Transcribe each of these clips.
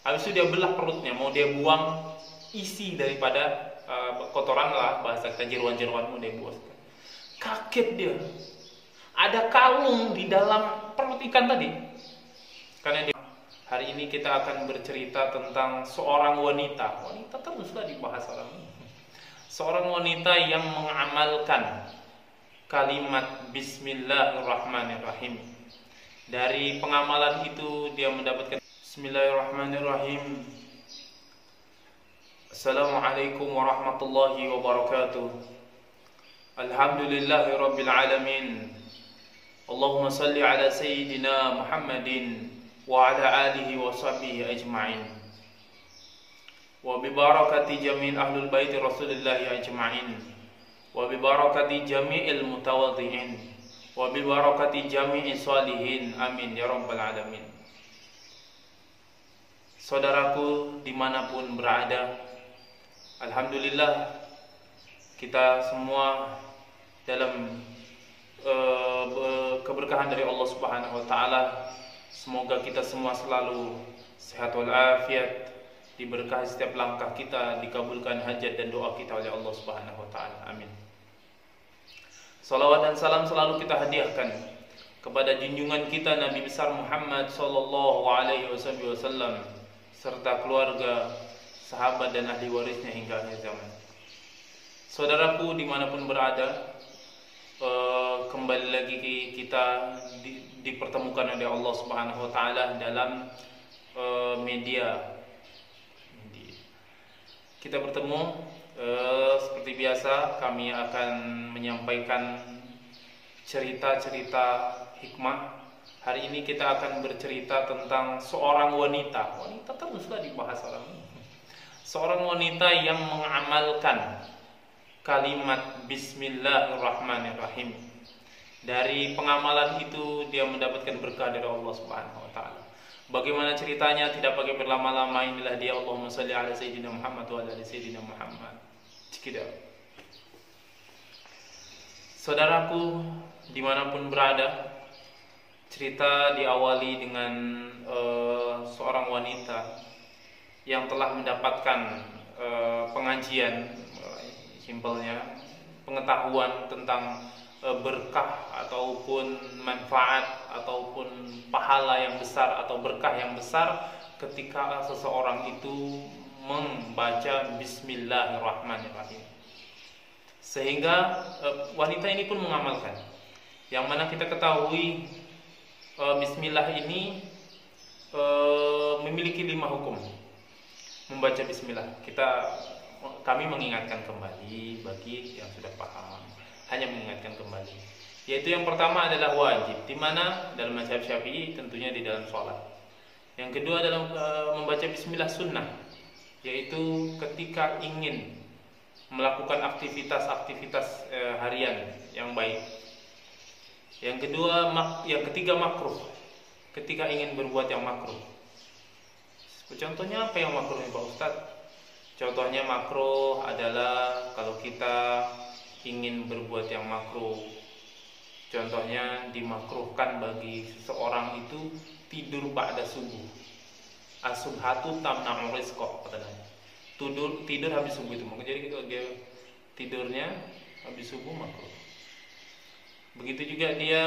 Habis itu dia belah perutnya, mau dia buang isi daripada kotoran lah, bahasa kita jeruan-jeruan, mau dia buang. Kaget dia, ada kalung di dalam perut ikan tadi. Karena dia, hari ini kita akan bercerita tentang seorang wanita. Wanita teruslah dibahas orang ini. Seorang wanita yang mengamalkan kalimat Bismillahirrahmanirrahim. Dari pengamalan itu dia mendapatkan Bismillahirrahmanirrahim. Assalamualaikum warahmatullahi wabarakatuh. Alhamdulillahi rabbil alamin. Allahumma salli ala sayyidina Muhammadin wa ala alihi wa sahbihi ajma'in. Wa bi barakati jami'il ahlul baiti Rasulillahi ajma'in. Wa bi barakati jami'il mutawadhi'in. Wa bi barakati jami'i salihin, amin ya rabbal alamin. Saudaraku dimanapun berada, alhamdulillah kita semua dalam keberkahan dari Allah Subhanahu wa taala. Semoga kita semua selalu sehat walafiat, diberkahi setiap langkah kita, dikabulkan hajat dan doa kita oleh Allah Subhanahu wa taala, amin. Salawat dan salam selalu kita hadiahkan kepada junjungan kita Nabi besar Muhammad sallallahu alaihi wasallam serta keluarga, sahabat dan ahli warisnya hingga akhir zaman. Saudaraku dimanapun berada, kembali lagi kita dipertemukan oleh Allah Subhanahu wa taala dalam media. Kita bertemu seperti biasa, kami akan menyampaikan cerita-cerita hikmah. Hari ini kita akan bercerita tentang seorang wanita. Wanita teruslah dibahas orang ini. Seorang wanita yang mengamalkan kalimat Bismillahirrahmanirrahim. Dari pengamalan itu dia mendapatkan berkah dari Allah Subhanahu wa taala. Bagaimana ceritanya? Tidak pakai berlama-lama, inilah dia. Allahumma shalli ala sayyidina Muhammad wa ala ali sayyidina Muhammad. Cikidau. Saudaraku dimanapun berada, cerita diawali dengan seorang wanita yang telah mendapatkan pengajian, simpelnya pengetahuan tentang berkah ataupun manfaat ataupun pahala yang besar atau berkah yang besar ketika seseorang itu membaca Bismillahirrahmanirrahim. Sehingga wanita ini pun mengamalkan. Yang mana kita ketahui Bismillah ini memiliki 5 hukum. Membaca Bismillah, kami mengingatkan kembali bagi yang sudah paham, hanya mengingatkan kembali. Yaitu yang pertama adalah wajib, di mana dalam mazhab Syafi'i tentunya di dalam sholat. Yang kedua adalah membaca Bismillah sunnah, yaitu ketika ingin melakukan aktivitas harian yang baik. Yang ketiga makruh, ketika ingin berbuat yang makruh. Contohnya apa yang makruh nih Pak Ustadz? Contohnya makruh adalah kalau kita ingin berbuat yang makruh. Contohnya dimakruhkan bagi seseorang itu tidur ba'da subuh. As-subhatu tamna'u rizqa katanya. Tidur habis subuh itu. Jadi kalau dia tidurnya habis subuh makruh. Begitu juga dia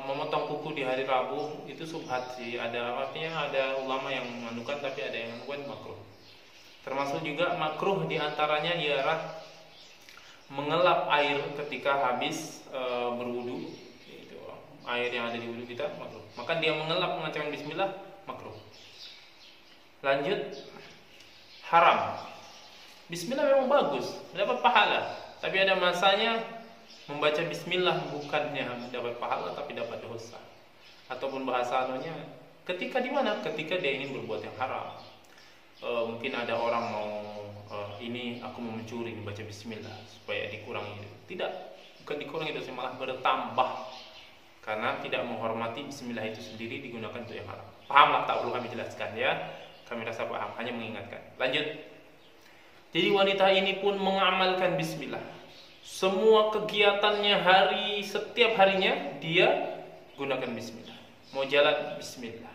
memotong kuku di hari Rabu, itu subhat sih. Artinya ada ulama yang menganukan, tapi ada yang menganukan makruh. Termasuk juga makruh diantaranya ialah mengelap air ketika habis berwudu. Itu air yang ada di wudu kita makruh. Maka dia mengelap mengucapkan Bismillah makruh. Lanjut, haram. Bismillah memang bagus, mendapat pahala. Tapi ada masanya membaca Bismillah bukannya mendapat pahala, tapi dapat dosa. Ataupun bahasa anunya, ketika di mana? Ketika dia ingin berbuat yang haram. Mungkin ada orang mau ini aku mau mencuri, baca Bismillah supaya dikurangi. Tidak, bukan dikurangi dosa, malah bertambah karena tidak menghormati Bismillah itu sendiri, digunakan untuk yang haram. Pahamlah, tak perlu kami jelaskan ya. Kami rasa paham, hanya mengingatkan. Lanjut. Jadi wanita ini pun mengamalkan Bismillah. Semua kegiatannya setiap harinya dia gunakan Bismillah. Mau jalan Bismillah,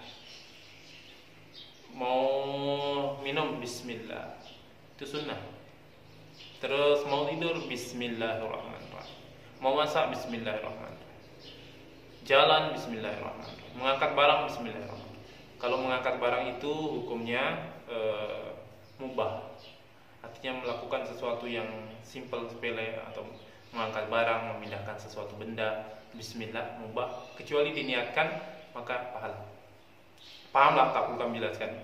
mau bismillah, itu sunnah. Terus mau tidur bismillahirrahmanirrahim, mau masak bismillahirrahmanirrahim, jalan bismillahirrahmanirrahim, mengangkat barang bismillahirrahmanirrahim. Kalau mengangkat barang itu hukumnya mubah, artinya melakukan sesuatu yang simple, sepele, atau mengangkat barang, memindahkan sesuatu benda, bismillah, mubah, kecuali diniatkan maka pahala. Pahamlah, tak perlu kami jelaskan.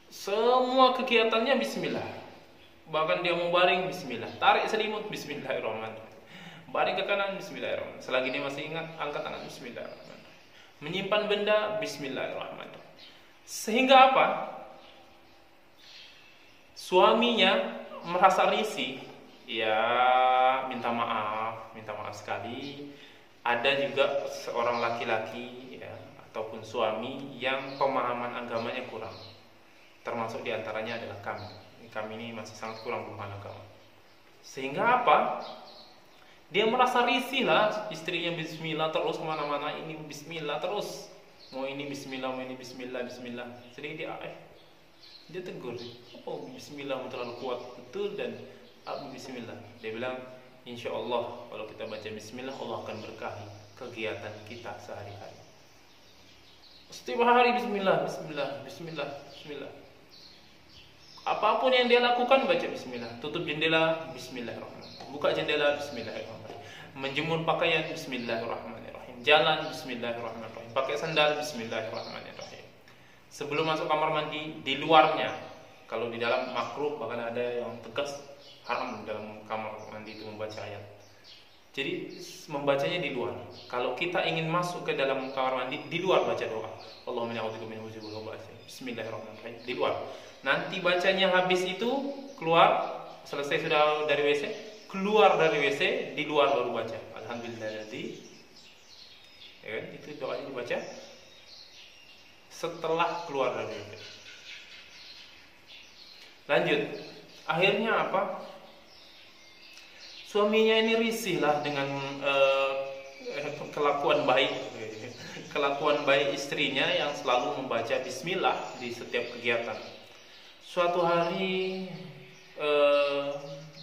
Semua kegiatannya bismillah. Bahkan dia mau baring bismillah, tarik selimut bismillahirrahmanirrahim, baring ke kanan bismillahirrahmanirrahim, selagi dia masih ingat angkat tangan bismillahirrahmanirrahim, menyimpan benda bismillahirrahmanirrahim. Sehingga apa? Suaminya merasa risih, ya minta maaf sekali. Ada juga seorang laki-laki ya, ataupun suami yang pemahaman agamanya kurang. Termasuk diantaranya adalah kami. Kami ini masih sangat kurang pemahaman agama. Sehingga apa? Dia merasa risih lah, istrinya bismillah terus kemana-mana, ini bismillah terus. Mau ini bismillah, mau ini bismillah, bismillah. Jadi dia tegur, oh bismillah terlalu kuat betul, dan bismillah. Dia bilang, insya Allah kalau kita baca bismillah, Allah akan berkahi kegiatan kita sehari-hari. Setiap hari bismillah, bismillah, bismillah, bismillah. Apapun yang dia lakukan baca bismillah. Tutup jendela bismillahirrahmanirrahim, buka jendela bismillahirrahmanirrahim, menjemur pakaian bismillahirrahmanirrahim, jalan bismillahirrahmanirrahim, pakai sandal bismillahirrahmanirrahim. Sebelum masuk kamar mandi, di luarnya, kalau di dalam makruh, bahkan ada yang tegas haram dalam kamar mandi itu membaca ayat. Jadi membacanya di luar. Kalau kita ingin masuk ke dalam kamar mandi, di luar baca doa. Allahumma inni a'udzubika min huzubil khaba'ith. Bismillahirrahmanirrahim. Di luar. Nanti bacanya habis itu keluar, selesai sudah dari WC, keluar dari WC, di luar baru baca. Alhamdulillahilladzi. Ya kan? Itu doanya dibaca setelah keluar dari WC. Lanjut. Akhirnya apa? Suaminya ini risih lah dengan kelakuan baik istrinya yang selalu membaca bismillah di setiap kegiatan. Suatu hari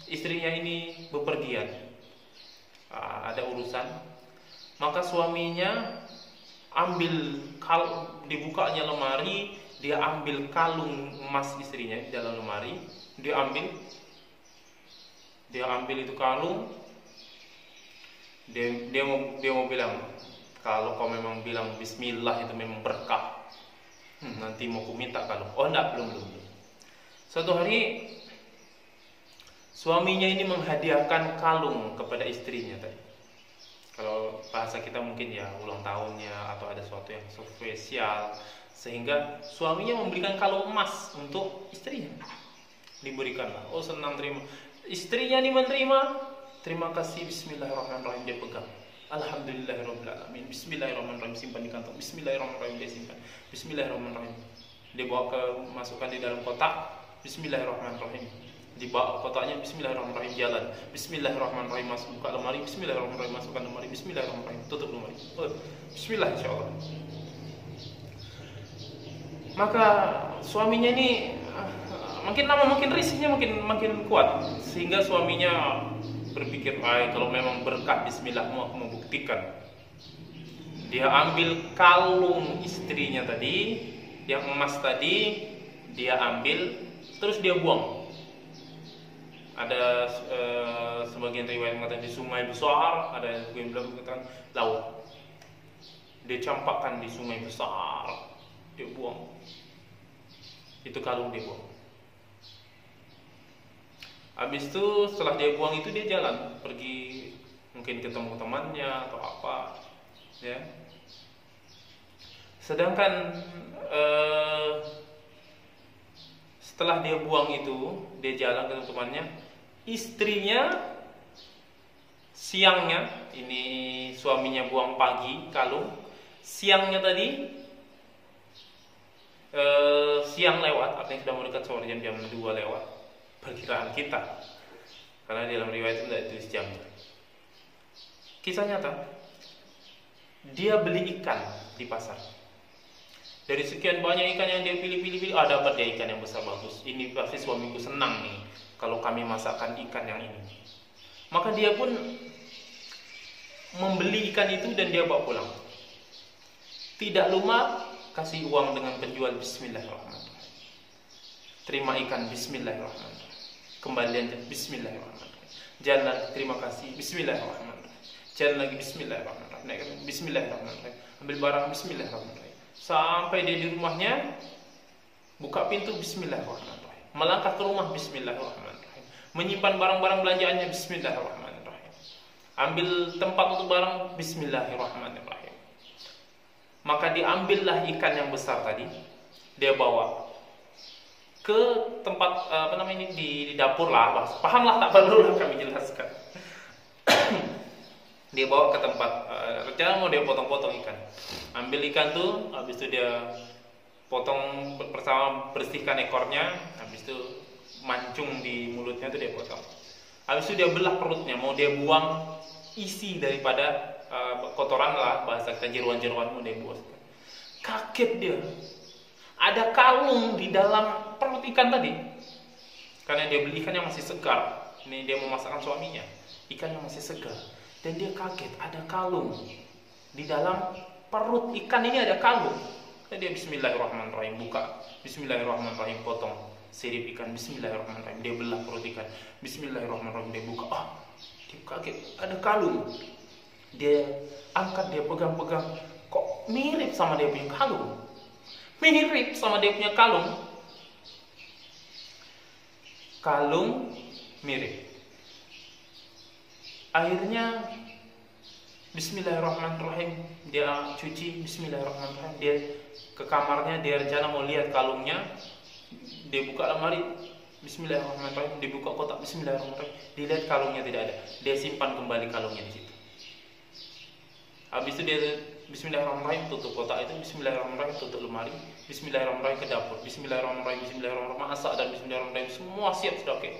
istrinya ini bepergian, ada urusan, maka suaminya dibukanya lemari, dia ambil kalung emas istrinya di dalam lemari, dia ambil itu kalung, dia mau bilang, kalau kau memang bilang bismillah itu memang berkah, nanti mau ku minta kalung. Oh enggak, belum. Suatu hari suaminya ini menghadiahkan kalung kepada istrinya tadi. Kalau bahasa kita mungkin ya ulang tahunnya atau ada sesuatu yang spesial, sehingga suaminya memberikan kalung emas untuk istrinya. Diberikanlah. Oh senang terima. Istrinya ini menerima. Terima kasih, bismillahirrahmanirrahim, dia pegang. Alhamdulillahirabbil alamin. Bismillahirrahmanirrahim, simpan di kantong. Bismillahirrahmanirrahim, dia simpan. Bismillahirrahmanirrahim. Dia masukkan di dalam kotak. Bismillahirrahmanirrahim. Dibawa kotaknya, bismillahirrahmanirrahim, jalan. Bismillahirrahmanirrahim, masuk buka lemari. Bismillahirrahmanirrahim, masukkan lemari. Bismillahirrahmanirrahim, tutup lemari. Bismillah insyaallah. Maka suaminya ini makin lama makin risihnya makin kuat, sehingga suaminya berpikir, kalau memang berkah bismillah, aku mau buktikan. Dia ambil kalung istrinya tadi, yang emas tadi, dia ambil, terus dia buang. Ada sebagian riwayat mengatakan di sungai besar, ada yang bilang mengatakan laut. Dia campakkan di sungai besar, dia buang. Itu kalung dia buang. Habis itu setelah dia buang itu dia jalan, pergi mungkin ketemu temannya atau apa, ya. Sedangkan setelah dia buang itu, dia jalan ketemu temannya, istrinya siangnya, ini suaminya buang pagi kalung, siangnya tadi siang lewat, artinya sudah mendekat sore, jam 2 lewat perkiraan kita, karena di dalam riwayat itu tidak ditulis jamnya. Kisah nyata, dia beli ikan di pasar. Dari sekian banyak ikan yang dia pilih, dapat dia ikan yang besar bagus. Ini pasti suamiku senang nih kalau kami masakkan ikan yang ini. Maka dia pun membeli ikan itu dan dia bawa pulang. Tidak lupa kasih uang dengan penjual bismillahirrahmanirrahim. Terima ikan bismillahirrahmanirrahim. Kembalian bismillahirrahmanirrahim. Jalan lagi terima kasih bismillahirrahmanirrahim. Jalan lagi bismillahirrahmanirrahim. Bismillahirrahmanirrahim. Ambil barang bismillahirrahmanirrahim. Sampai dia di rumahnya, buka pintu bismillahirrahmanirrahim. Melangkah ke rumah bismillahirrahmanirrahim. Menyimpan barang-barang belanjaannya bismillahirrahmanirrahim. Ambil tempat untuk barang bismillahirrahmanirrahim. Maka diambillah ikan yang besar tadi, dia bawa ke tempat di dapur lah, paham lah, tak perlu lah kami jelaskan. Dia bawa ke tempat rencana mau dia potong-potong ikan. Ambil ikan tuh, habis itu dia potong bersama, bersihkan ekornya, habis itu mancung di mulutnya tuh dia potong. Habis itu dia belah perutnya, mau dia buang isi daripada kotoran lah, bahasa kita jeruan-jeruan mau dia buang. Kaget dia, ada kalung di dalam perut ikan tadi. Karena dia beli ikan yang masih segar. Ini dia mau masakkan suaminya, ikan yang masih segar. Dan dia kaget, ada kalung di dalam perut ikan ini, ada kalung. Dan dia bismillahirrahmanirrahim, buka, bismillahirrahmanirrahim, potong sirip ikan, bismillahirrahmanirrahim, dia belah perut ikan, bismillahirrahmanirrahim, dia buka, dia kaget, ada kalung. Dia angkat, dia pegang-pegang, kok mirip sama dia punya kalung, mirip sama dia punya kalung, kalung mirip. Akhirnya bismillahirrahmanirrahim, dia cuci, bismillahirrahmanirrahim, dia ke kamarnya, dia rencana mau lihat kalungnya. Dia buka lemari, bismillahirrahmanirrahim, dibuka kotak, bismillahirrahmanirrahim, dilihat kalungnya tidak ada. Dia simpan kembali kalungnya di situ. Habis itu dia bismillahirrahmanirrahim, tutup kotak itu, bismillahirrahmanirrahim, tutup lemari, bismillahirrahmanirrahim, ke dapur, bismillahirrahmanirrahim, bismillahirrahmanirrahim, masak, dan bismillahirrahmanirrahim, semua siap sudah, oke.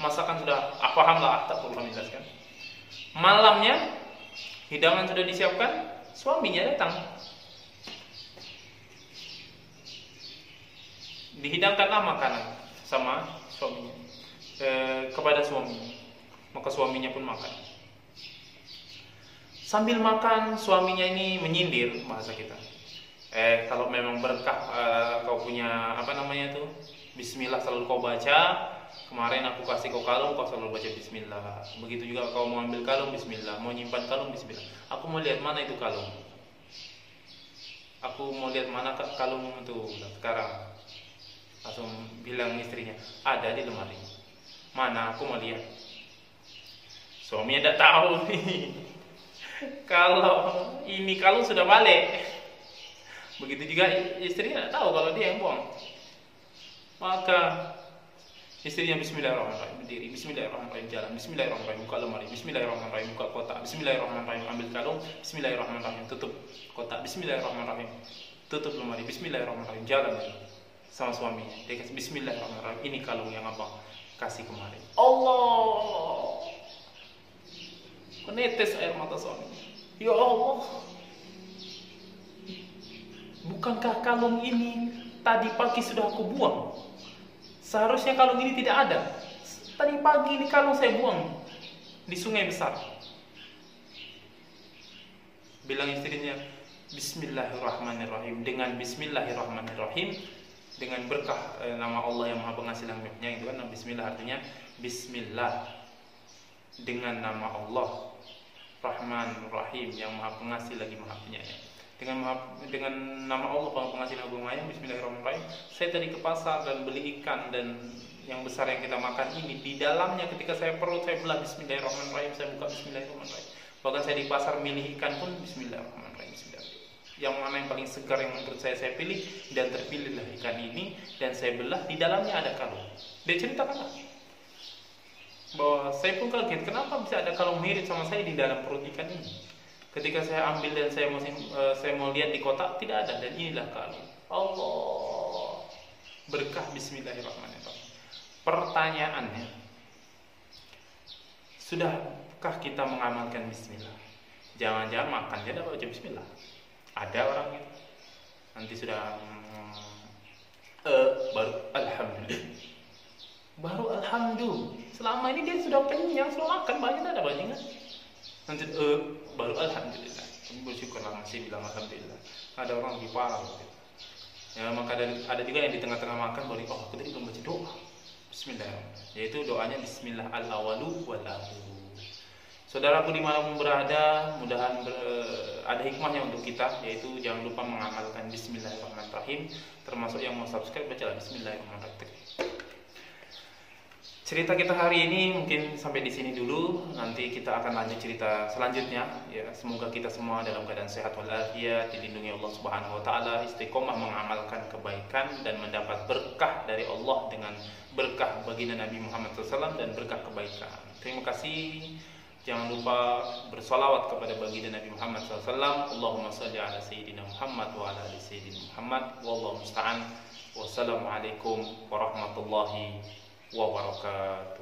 Masakan sudah, paham lah, tak perlu kami jelaskan. Malamnya hidangan sudah disiapkan, suaminya datang. Dihidangkanlah makanan sama suaminya, kepada suaminya. Maka suaminya pun makan. Sambil makan, suaminya ini menyindir, bahasa kita. Kalau memang berkah, kau punya bismillah selalu kau baca. Kemarin aku kasih kau kalung, kau selalu baca bismillah. Begitu juga kau mau ambil kalung, bismillah. Mau nyimpan kalung, bismillah. Aku mau lihat mana itu kalung. Aku mau lihat mana kalung itu sekarang. Langsung bilang istrinya, ada di lemari. Mana? Aku mau lihat. Suaminya tidak tahu nih. Kalau ini kalung sudah balik. Begitu juga istrinya tidak tahu kalau dia yang buang. Maka istrinya bismillahirrahmanirrahim, berdiri, bismillahirrahmanirrahim, jalan, bismillahirrahmanirrahim, buka lemari, bismillahirrahmanirrahim, buka kotak, bismillahirrahmanirrahim, ambil kalung, bismillahirrahmanirrahim, tutup kotak, bismillahirrahmanirrahim, tutup lemari, bismillahirrahmanirrahim, jalan sama suaminya. Dia kasih bismillahirrahmanirrahim, ini kalung yang abang kasih kemarin. Allah, menetes air mata suaminya. Ya Allah, bukankah kalung ini tadi pagi sudah aku buang? Seharusnya kalung ini tidak ada. Tadi pagi ini kalung saya buang di sungai besar. Bilang istrinya, bismillahirrahmanirrahim. Dengan bismillahirrahmanirrahim, dengan berkah nama Allah yang Maha Pengasih Rahmatnya, itu kan bismillah artinya bismillah dengan nama Allah Rahman Rahim yang Maha Pengasih lagi Maha Penyayang. Dengan nama Allah Pengasih Lagi Maha Penyayang, bismillahirrahmanirrahim, saya tadi ke pasar dan beli ikan dan yang besar yang kita makan ini, di dalamnya ketika saya perut saya belah, bismillahirrahmanirrahim, saya buka, bismillahirrahmanirrahim. Bahkan saya di pasar milih ikan pun bismillahirrahmanirrahim, bismillahirrahmanirrahim. Yang mana yang paling segar yang menurut saya pilih, dan terpilihlah ikan ini dan saya belah, di dalamnya ada kalung. Dia ceritakan bahwa saya pun kaget, kenapa bisa ada kalung mirip sama saya di dalam perut ikan ini. Ketika saya ambil dan saya mau lihat di kotak, tidak ada, dan inilah kalung. Allah, berkah bismillahirrahmanirrahim. Pertanyaannya, sudahkah kita mengamalkan bismillah? Jangan-jangan makannya tidak baca bismillah. Ada orang gitu. nanti sudah baru alhamdulillah. Baru alhamdulillah. Selama ini dia sudah kenyang, sudah makan banyak, ada banyak kan? Nanti baru alhamdulillah. Bersyukurlah masih bilang alhamdulillah. Ada orang lebih parah gitu. Ya, maka ada juga yang di tengah-tengah makan baru aku tadi belum baca doa. Bismillah. Yaitu doanya bismillah al-awalu wal akhiru. Saudaraku dimanapun berada, mudahan ada hikmahnya untuk kita, yaitu jangan lupa mengamalkan bismillahirrahmanirrahim. Termasuk yang mau subscribe, bacalah bismillahirrahmanirrahim. Cerita kita hari ini mungkin sampai di sini dulu. Nanti kita akan lanjut cerita selanjutnya. Ya, semoga kita semua dalam keadaan sehat walafiat, dilindungi Allah Subhanahu wa taala, istiqomah mengamalkan kebaikan dan mendapat berkah dari Allah dengan berkah baginda Nabi Muhammad SAW dan berkah kebaikan. Terima kasih. Jangan lupa bersolawat kepada baginda Nabi Muhammad SAW. Allahumma salli ala Sayyidina Muhammad wa ala ali Sayyidina Muhammad. Wallahu musta'an. Wassalamualaikum warahmatullahi wabarakatuh.